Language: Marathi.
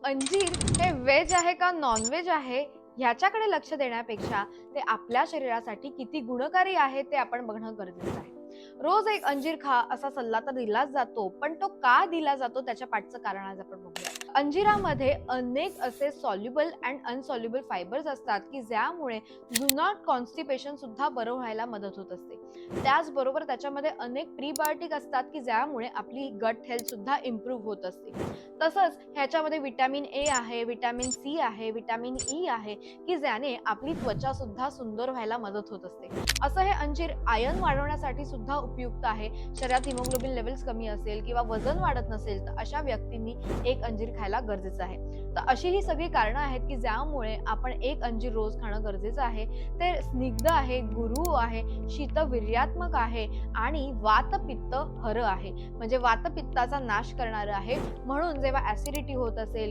अंजीर हे व्हेज आहे का नॉन-व्हेज आहे, ह्याच्याकडे लक्ष देण्यापेक्षा ते आपल्या शरीरासाठी किती गुणकारी आहे ते आपण बघणं गरजेचं आहे. रोज एक अंजीर खा असा सल्ला तर दिलाच जातो, पण तो का दिला जातो त्याच्या पाठचं कारण आज आपण बघूया. अंजिरामध्ये अनेक असे सॉल्युबल अँड अनसॉल्युबल फायबर्स असतात, की ज्यामुळे डू नॉट कॉन्स्टिपेशन सुद्धा बरं व्हायला मदत होत असते. त्याचबरोबर त्याच्यामध्ये अनेक प्रीबायोटिक असतात, की ज्यामुळे आपली गट हेल्थ सुद्धा इम्प्रूव्ह होत असते. तसंच ह्याच्यामध्ये व्हिटॅमिन ए आहे, व्हिटॅमिन सी आहे, व्हिटॅमिन ई आहे, की ज्याने आपली त्वचा सुद्धा सुंदर व्हायला मदत होत असते. असं हे अंजीर आयर्न वाढवण्यासाठी सुद्धा उपयुक्त आहे. शरीरात हिमोग्लोबिन लेव्हल्स कमी असेल किंवा वजन वाढत नसेल, तर अशा व्यक्तींनी एक अंजीर खायला गरजेचं आहे. तर अशी ही सगळी कारणं आहेत, की ज्यामुळे आपण एक अंजीर रोज खाणं गरजेचं आहे. ते स्निग्ध आहे, गुरू आहे, शीतवीर्यात्मक आहे आणि वातपित्त हर आहे. म्हणजे वातपित्ताचा नाश करणारं आहे. म्हणून जेव्हा ॲसिडिटी होत असेल